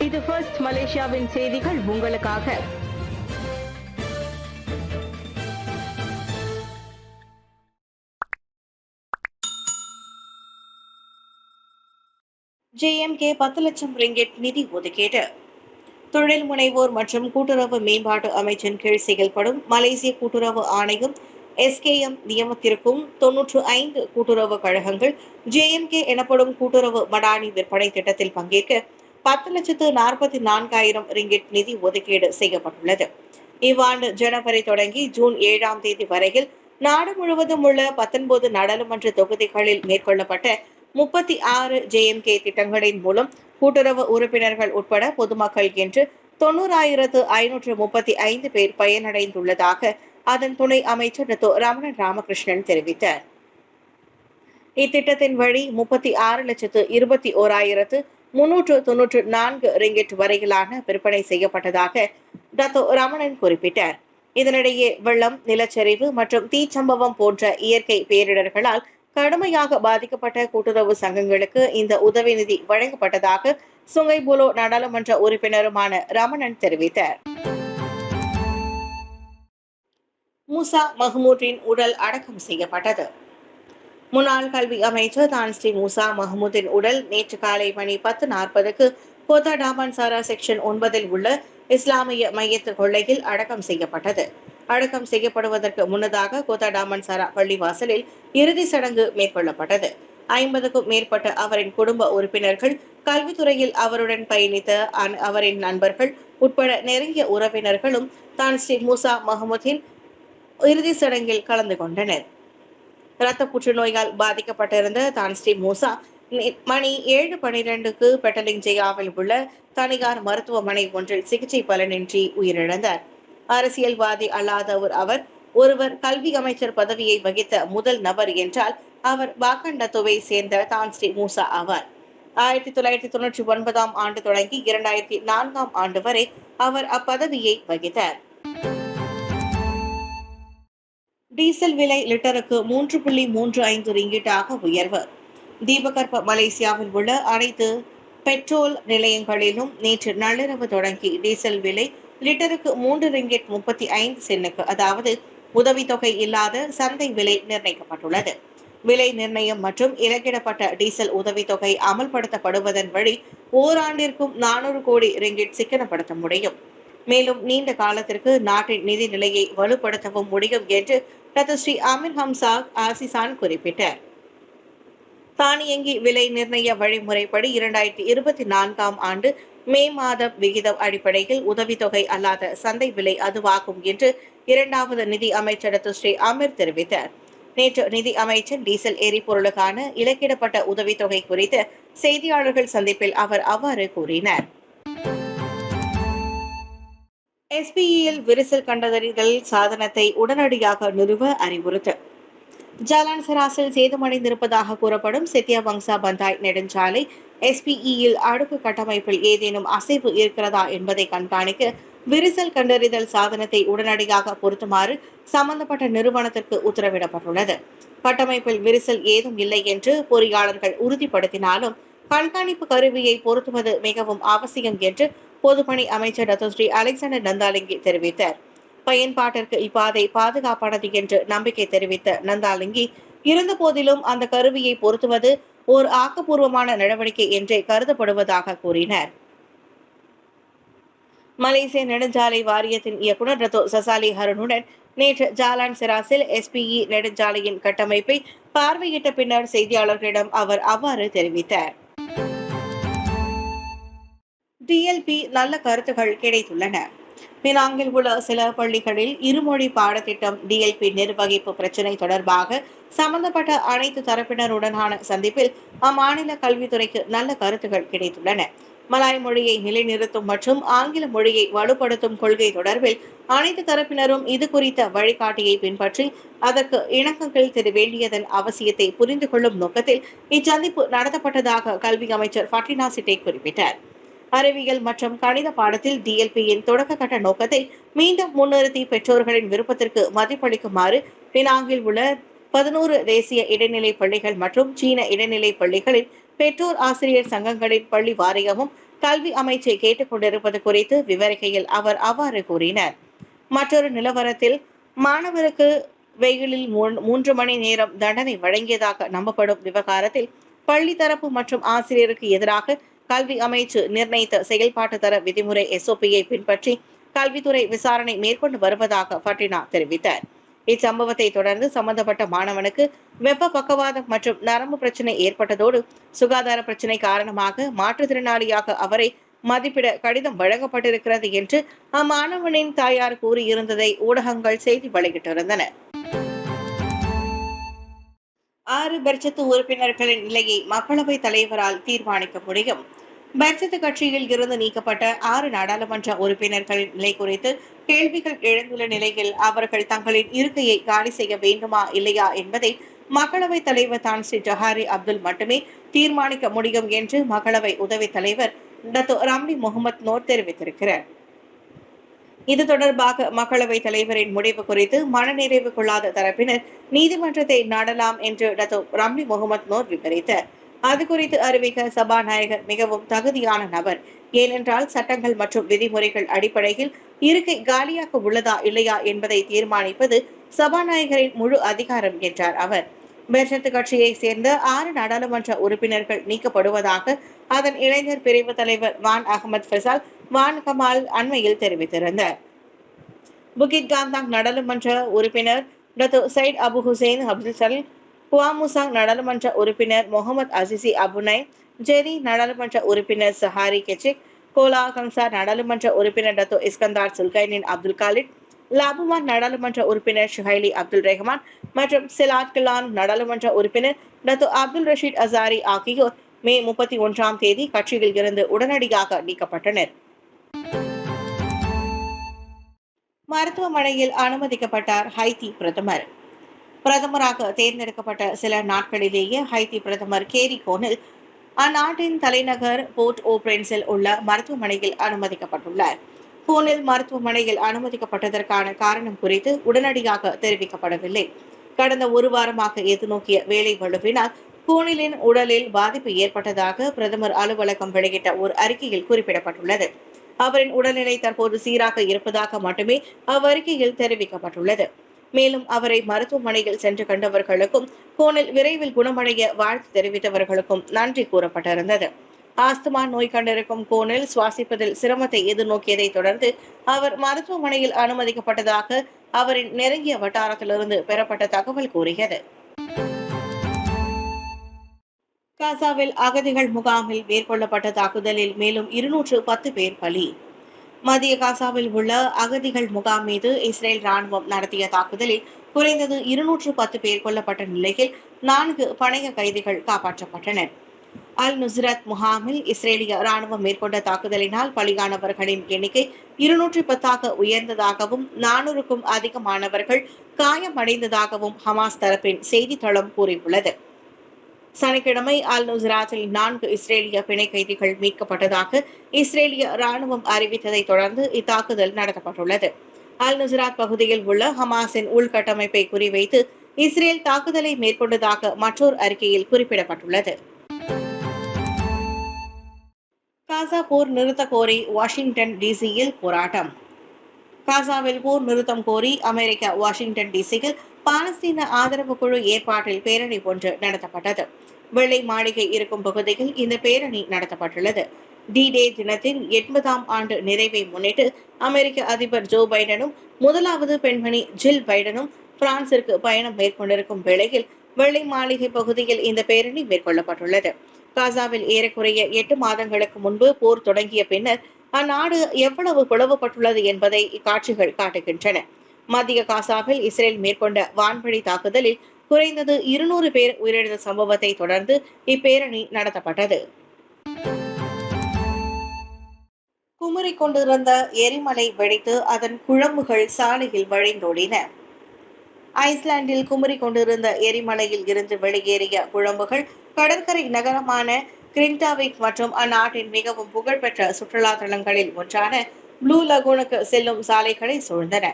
இது ஃபர்ஸ்ட் மலேசியாவின் செய்திகள் உங்களுக்காக. JMK 10 லட்சம் ரிங்கெட் நிதி ஒதுக்கீடு. தொழில் முனைவோர் மற்றும் கூட்டுறவு மேம்பாட்டு அமைச்சின் கீழ் செயல்படும் மலேசிய கூட்டுறவு ஆணையம் SKM நியமத்திற்கும் 95 கூட்டுறவு கழகங்கள் JMK எனப்படும் கூட்டுறவு மடானி விற்பனை திட்டத்தில் பங்கேற்க 10,44,000 ரிங்கெட் நிதி ஒதுக்கீடு செய்யப்பட்டுள்ளது. இவ்வாண்டு ஜனவரி தொடங்கி ஜூன் 7ஆம் தேதி வரையில் நாடு முழுவதும் உள்ள 19 நாடாளுமன்ற தொகுதிகளில் மேற்கொள்ளப்பட்ட 36 JMK திட்டங்களின் மூலம் கூட்டுறவு உறுப்பினர்கள் உட்பட பொதுமக்கள் என்று 90,535 பேர் பயனடைந்துள்ளதாக அதன் துணை அமைச்சர் ரமணன் ராமகிருஷ்ணன் தெரிவித்தார். இத்திட்டத்தின் வழி 36,21,394 ரிங்கெட் வரையிலான விற்பனை செய்யப்பட்டதாக ரமணன் குறிப்பிட்டார். இதனிடையே வெள்ளம், நிலச்சரிவு மற்றும் தீச்சம்பவம் போன்ற இயற்கை பேரிடர்களால் கடுமையாக பாதிக்கப்பட்ட கூட்டுறவு சங்கங்களுக்கு இந்த உதவி நிதி வழங்கப்பட்டதாக சுங்கைபுலோ நாடாளுமன்ற உறுப்பினருமான ரமணன் தெரிவித்தார். மூசா மஹ்மூதின் உடல் அடக்கம் செய்யப்பட்டது. முன்னாள் கல்வி அமைச்சர் தான் ஸ்ரீ மூசா மஹ்மூதின் உடல் நேற்று காலை மணி 10:40க்கு கோத்தா டாமன்சாரா செக்ஷன் 9 உள்ள இஸ்லாமிய மையத்து கொள்ளையில் அடக்கம் செய்யப்பட்டது. அடக்கம் செய்யப்படுவதற்கு முன்னதாக கோத்தா டாமன்சாரா பள்ளிவாசலில் இறுதி சடங்கு மேற்கொள்ளப்பட்டது. 50க்கும் மேற்பட்ட அவரின் குடும்ப உறுப்பினர்கள், கல்வித்துறையில் அவருடன் பயணித்த அவரின் நண்பர்கள் உட்பட நெருங்கிய உறவினர்களும் தான் ஸ்ரீ மூசா மஹ்மூதின் இறுதி சடங்கில் கலந்து கொண்டனர். இரத்த புற்றுநோயால் பாதிக்கப்பட்டிருந்த தான் ஸ்ரீ மூசா மணி 7:12க்கு பெட்டலிங் ஜெயாவில் உள்ள தனியார் மருத்துவமனை ஒன்றில் சிகிச்சை பலனின்றி உயிரிழந்தார். அரசியல்வாதி அல்லாதவர் அவர். ஒருவர் கல்வி அமைச்சர் பதவியை வகித்த முதல் நபர் என்றால் அவர் பாக்கண்டத்துவை சேர்ந்த தான் ஸ்ரீ மூசா ஆவார். 1999ஆம் ஆண்டு தொடங்கி 2004ஆம் ஆண்டு வரை அவர் அப்பதவியை வகித்தார். டீசல் விலை லிட்டருக்கு 3.35 ரிங்கிட்டாக உயர்வு. தீபகற்ப மலேசியாவில் உள்ள அனைத்து பெட்ரோல் நிலையங்களிலும் நேற்று நள்ளிரவு தொடங்கி டீசல் விலை லிட்டருக்கு 3 ரிங்கெட் 35 சென்னுக்கு, அதாவது உதவித்தொகை இல்லாத சந்தை விலை நிர்ணயிக்கப்பட்டுள்ளது. விலை நிர்ணயம் மற்றும் இலக்கிடப்பட்ட டீசல் உதவித்தொகை அமல்படுத்தப்படுவதன் வழி ஓராண்டிற்கும் 400 கோடி ரிங்கெட் சிக்கனப்படுத்த முடியும். மேலும் நீண்ட காலத்திற்கு நாட்டின் நிதி நிலையை வலுப்படுத்தவும் முடியும் என்று ஸ்ரீ அமீர் ஹம்சா ஆசிசான் குறிப்பிட்டார். தானியங்கி விலை நிர்ணய வழிமுறைப்படி 2024ஆம் ஆண்டு மே மாதம் விகிதம் அடிப்படையில் உதவித்தொகை அல்லாத சந்தை விலை அதுவாகும் என்று இரண்டாவது நிதி அமைச்சர் ஸ்ரீ அமீர் தெரிவித்தார். நேற்று நிதி அமைச்சர் டீசல் எரிபொருளுக்கான இலக்கிடப்பட்ட உதவித்தொகை குறித்த செய்தியாளர்கள் சந்திப்பில் அவர் அவ்வாறு கூறினார். SPEயில் விரிசல் கண்டறிதல் சாதனத்தை உடனடியாக நிறுவ அறிவுறுத்தல். ஜாலான் சராசில் சேதமடைந்திருப்பதாக கூறப்படும் செத்தியா வங்சா பந்தாய் நெடுஞ்சாலை SPEயில் அடுக்கு கட்டமைப்பில் ஏதேனும் அசைவு இருக்கிறதா என்பதை கண்காணிக்க விரிசல் கண்டறிதல் சாதனத்தை உடனடியாக பொருத்துமாறு சம்பந்தப்பட்ட நிறுவனத்திற்கு உத்தரவிடப்பட்டுள்ளது. கட்டமைப்பில் விரிசல் ஏதும் இல்லை என்று பொறியாளர்கள் உறுதிப்படுத்தினாலும் கண்காணிப்பு கருவியை பொருத்துவது மிகவும் அவசியம் என்று பொதுப்பணி அமைச்சர் ஸ்ரீ அலெக்சாண்டர் நந்தாலிங்கி தெரிவித்தார். பயன்பாட்டிற்கு இப்பாதை பாதுகாப்பானது என்று நம்பிக்கை தெரிவித்த நந்தாலிங்கி, இருந்த போதிலும் அந்த கருவியை பொருத்துவது ஓர் ஆக்கப்பூர்வமான நடவடிக்கை என்றே கருதப்படுவதாக கூறினார். மலேசிய நெடுஞ்சாலை வாரியத்தின் இயக்குநர் சசாலி ஹருனுடன் நேற்று ஜாலான் சிராசில் SPE நெடுஞ்சாலையின் கட்டமைப்பை பார்வையிட்ட பின்னர் செய்தியாளர்களிடம் அவர் அவ்வாறு தெரிவித்தார். DLP நல்ல கருத்துகள் கிடைத்துள்ளன. பினாங்கில் உள்ள சில பள்ளிகளில் இருமொழி பாடத்திட்டம் DLP நிர்வகிப்பு பிரச்சினை தொடர்பாக சம்பந்தப்பட்ட அனைத்து தரப்பினருடனான சந்திப்பில் அம்மாநில கல்வித்துறைக்கு நல்ல கருத்துகள் கிடைத்துள்ளன. மலாய் மொழியை நிலைநிறுத்தும் மற்றும் ஆங்கில மொழியை வலுப்படுத்தும் கொள்கை தொடர்பில் அனைத்து தரப்பினரும் இது குறித்த வழிகாட்டியை பின்பற்றி அதற்கு இணக்கங்கள் தெரிய வேண்டியதன் அவசியத்தை புரிந்து கொள்ளும் நோக்கத்தில் இச்சந்திப்பு நடத்தப்பட்டதாக கல்வி அமைச்சர் ஃபட்டினா சிட்டே குறிப்பிட்டார். அறிவியல் மற்றும் கணித பாடத்தில் DLPயின் தொடக்க கட்ட நோக்கத்தை மீண்டும் முன்னிறுத்தி பெற்றோர்களின் விருப்பத்திற்கு மதிப்பளிக்குமாறு பினாங்கில் உள்ள 11 தேசிய இடைநிலை பள்ளிகள் மற்றும் சீன இடைநிலை பள்ளிகளின் பெற்றோர் ஆசிரியர் சங்கங்களின் பள்ளி வாரியமும் கல்வி அமைச்சை கேட்டுக் கொண்டிருப்பது குறித்து விவரிக்கையில் அவர் அவ்வாறு கூறினார். மற்றொரு நிலவரத்தில், மாணவருக்கு வெயிலில் 3 மணி நேரம் தண்டனை வழங்கியதாக நம்பப்படும் விவகாரத்தில் பள்ளி தரப்பு மற்றும் ஆசிரியருக்கு எதிராக கல்வி அமைச்சு நிர்ணயித்த செயல்பாட்டு தர விதிமுறை SOPயை பின்பற்றி கல்வித்துறை விசாரணை மேற்கொண்டு வருவதாக பட்டினா தெரிவித்தார். இச்சம்பவத்தை தொடர்ந்து சம்பந்தப்பட்ட மாணவனுக்கு வெப்ப பக்கவாதம் மற்றும் நரம்பு பிரச்சனை ஏற்பட்டதோடு சுகாதார பிரச்சனை காரணமாக மாற்றுத்திறனாளியாக அவரை மதிப்பிட கடிதம் வழங்கப்பட்டிருக்கிறது என்று அம்மாணவனின் தாயார் கூறியிருந்ததை ஊடகங்கள் செய்தி வெளியிட்டிருந்தன. 6 பெர்ஜத்து உறுப்பினர்களின் நிலையை மக்களவைத் தலைவரால் தீர்மானிக்க முடியும். பெர்ஜத்து கட்சியில் இருந்து நீக்கப்பட்ட 6 நாடாளுமன்ற உறுப்பினர்களின் நிலை குறித்து கேள்விகள் எழுந்துள்ள நிலையில் அவர்கள் தங்களின் இருக்கையை காலி செய்ய வேண்டுமா இல்லையா என்பதை மக்களவைத் தலைவர் தான்ஸ்ரீ ஜஹாரி அப்துல் மட்டுமே தீர்மானிக்க முடியும் என்று மக்களவை உதவித் தலைவர் டத்தோ ரம்லி முகமது நோர் தெரிவித்திருக்கிறார். இது தொடர்பாக மக்களவைத் தலைவரின் முடிவு குறித்து மனநிறைவு கொள்ளாத தரப்பினர் நீதிமன்றத்தை நாடலாம் என்று டத்தோ ரம்லி முகமது நோர் விவரித்தார். அது குறித்து அறிவிக்க சபாநாயகர் மிகவும் தகுதியான நபர். ஏனென்றால் சட்டங்கள் மற்றும் விதிமுறைகள் அடிப்படையில் இருக்கை காலியாக உள்ளதா இல்லையா என்பதை தீர்மானிப்பது சபாநாயகரின் முழு அதிகாரம் என்றார் அவர். பெர்ஜத்து கட்சியை சேர்ந்த 6 நாடாளுமன்ற உறுப்பினர்கள் நீக்கப்படுவதாக அதன் இளைஞர் பிரிவு தலைவர் வான் அகமது ஃபெசால் வான் கமால் அண்மையில் தெரிவித்திருந்தார். புகிட் காந்தாங் நாடாளுமன்ற உறுப்பினர் Datuk Syed Abu Hussin Abdul Gua Musang நாடாளுமன்ற உறுப்பினர் முகமது அசிசி அபுனை, ஜெரி நாடாளுமன்ற உறுப்பினர் சஹாரி கெச்சிக், கோலா கன்சார் நாடாளுமன்ற உறுப்பினர் டத்தோ இஸ்கந்தார் சுல்கைனின் அப்துல் காலிட், லாபுமான் நாடாளுமன்ற உறுப்பினர் ஷுஹைலி அப்துல் ரஹ்மான் மற்றும் சிலாட் கிலான் நாடாளுமன்ற உறுப்பினர் டத்தோ அப்துல் ரஷீத் அசாரி ஆகியோர் மே 31ஆம் தேதி கட்சியில் இருந்து உடனடியாக நீக்கப்பட்டனர். மருத்துவமனையில் அனுமதிக்கப்பட்டார் ஹைத்தி பிரதமர். பிரதமராக தேர்ந்தெடுக்கப்பட்ட சில நாட்களிலேயே ஹைத்தி பிரதமர் கேரி கோனில் அந்நாட்டின் தலைநகர் போர்ட் ஓ பிரின்ஸில் உள்ள மருத்துவமனையில் அனுமதிக்கப்பட்டுள்ளார். கோனில் மருத்துவமனையில் அனுமதிக்கப்பட்டதற்கான காரணம் குறித்து உடனடியாக தெரிவிக்கப்படவில்லை. கடந்த ஒரு வாரமாக எதிர்நோக்கிய வேலை வலுவினால் கோனிலின் உடலில் பாதிப்பு ஏற்பட்டதாக பிரதமர் அலுவலகம் வெளியிட்ட ஒரு அறிக்கையில் குறிப்பிடப்பட்டுள்ளது. அவரின் உடல்நிலை தற்போது சீராக இருப்பதாக மட்டுமே அவ்வறிக்கையில் தெரிவிக்கப்பட்டுள்ளது. மேலும் அவரை மருத்துவமனையில் சென்று கண்டவர்களுக்கும் கோனில் விரைவில் குணமடைய வாழ்த்து தெரிவித்தவர்களுக்கும் நன்றி கூறப்பட்டிருந்தது. ஆஸ்துமா நோய் கண்டிருக்கும் கோனில் சுவாசிப்பதில் சிரமத்தை எதிர்நோக்கியதை தொடர்ந்து அவர் மருத்துவமனையில் அனுமதிக்கப்பட்டதாக அவரின் நெருங்கிய வட்டாரத்திலிருந்து பெறப்பட்ட தகவல் கூறியது. காசாவில் அகதிகள் முகாமில் மேற்கொள்ளப்பட்ட தாக்குதலில் மேலும் 210 பேர் பலி. மத்திய காசாவில் உள்ள அகதிகள் முகாம் மீது இஸ்ரேல் ராணுவம் நடத்திய தாக்குதலில் குறைந்தது 210 பேர் கொல்லப்பட்ட நிலையில் 4 பணைய கைதிகள் காப்பாற்றப்பட்டனர். அல் நுஸ்ரத் முகாமில் இஸ்ரேலிய ராணுவம் மேற்கொண்ட தாக்குதலினால் பலியானவர்களின் எண்ணிக்கை 210ஆக உயர்ந்ததாகவும் 400க்கும் அதிகமானவர்கள் காயமடைந்ததாகவும் ஹமாஸ் தரப்பின் செய்தித்தளம் கூறியுள்ளது. சனிக்கிழமை அல் நுஸ்ராத்தில் 4 இஸ்ரேலிய பிணை கைதிகள் மீட்கப்பட்டதாக இஸ்ரேலிய ராணுவம் அறிவித்ததை தொடர்ந்து இத்தாக்குதல் நடத்தப்பட்டுள்ளது. அல் நுஸ்ராத் பகுதியில் உள்ள ஹமாஸின் உள்கட்டமைப்பை குறிவைத்து இஸ்ரேல் தாக்குதலை மேற்கொண்டதாக மற்றொரு அறிக்கையில் குறிப்பிடப்பட்டுள்ளது. காசா போர் நிறுத்த கோரி வாஷிங்டன் டிசியில் போராட்டம். காசாவில் போர் நிறுத்தம் கோரி அமெரிக்கா வாஷிங்டன் டிசியில் பாலஸ்தீன ஆதரவு குழு ஏற்பாட்டில் பேரணி ஒன்று நடத்தப்பட்டது. வெள்ளை மாளிகை இருக்கும் பகுதியில் இந்த பேரணி நடத்தப்பட்டுள்ளது. டி-டே தினத்தின் 80ஆம் ஆண்டு நிறைவை முன்னிட்டு அமெரிக்க அதிபர் ஜோ பைடனும் முதலாவது பெண்மணி ஜில் பைடனும் பிரான்சிற்கு பயணம் மேற்கொண்டிருக்கும் வேளையில் வெள்ளை மாளிகை பகுதியில் இந்த பேரணி மேற்கொள்ளப்பட்டுள்ளது. காசாவில் ஏறக்குறைய 8 மாதங்களுக்கு முன்பு போர் தொடங்கிய பின்னர் அந்நாடு எவ்வளவு பிளவுபட்டுள்ளது என்பதை இக்காட்சிகள் காட்டுகின்றன. மத்திய காசாவில் இஸ்ரேல் மேற்கொண்ட வான்வழி தாக்குதலில் குறைந்தது 200 பேர் உயிரிழந்த சம்பவத்தை தொடர்ந்து இப்பேரணி நடத்தப்பட்டது. குமுறிக் கொண்டிருந்த எரிமலை வெடித்து அதன் குழம்புகள் சாலையில் வழிந்தோடின. ஐஸ்லாந்தில் குமுறிக் கொண்டிருந்த எரிமலையில் இருந்து வெளியேறிய குழம்புகள் கடற்கரை நகரமான கிரின்டாவிக் மற்றும் அந்நாட்டின் மிகவும் புகழ்பெற்ற சுற்றுலா தலங்களில் ஒன்றான ப்ளூ லகூனுக்கு செல்லும் சாலைகளை சூழ்ந்தன.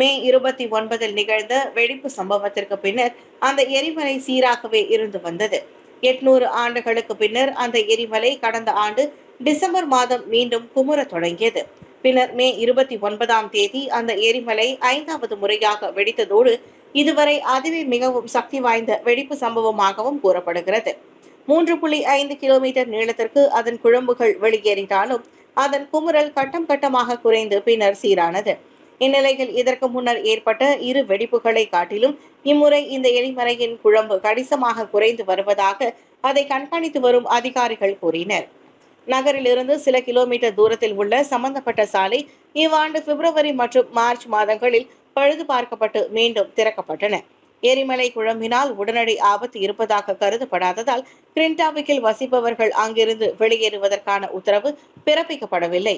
மே 29 நிகழ்ந்த வெடிப்பு சம்பவத்திற்கு பின்னர் அந்த எரிமலை சீராகவே இருந்து வந்தது. 800 ஆண்டுகளுக்கு பின்னர் அந்த எரிமலை கடந்த ஆண்டு டிசம்பர் மாதம் மீண்டும் குமுறத் தொடங்கியது. பின்னர் மே 29ஆம் தேதி அந்த எரிமலை 5வது முறையாக வெடித்ததோடு இதுவரை அதுவே மிகவும் சக்தி வாய்ந்த வெடிப்பு சம்பவமாகவும் கூறப்படுகிறது. 3.5 கிலோமீட்டர் நீளத்திற்கு அதன் குழம்புகள் வெளியேறினாலும் அதன் குமுறல் கட்டம் கட்டமாக குறைந்து பின்னர் சீரானது. இந்நிலையில் இதற்கு முன்னர் ஏற்பட்ட இரு வெடிப்புகளை காட்டிலும் இம்முறை இந்த எரிமலையின் குழம்பு கணிசமாக குறைந்து வருவதாக அதை கண்காணித்து வரும் அதிகாரிகள் கூறினர். நகரிலிருந்து சில கிலோமீட்டர் தூரத்தில் உள்ள சம்பந்தப்பட்ட சாலை இவ்வாண்டு பிப்ரவரி மற்றும் மார்ச் மாதங்களில் பழுது பார்க்கப்பட்டு மீண்டும் திறக்கப்பட்டன. எரிமலை குழம்பினால் உடனடி ஆபத்து இருப்பதாக கருதப்படாததால் கிரின்டாவிக்கில் வசிப்பவர்கள் அங்கிருந்து வெளியேறுவதற்கான உத்தரவு பிறப்பிக்கப்படவில்லை.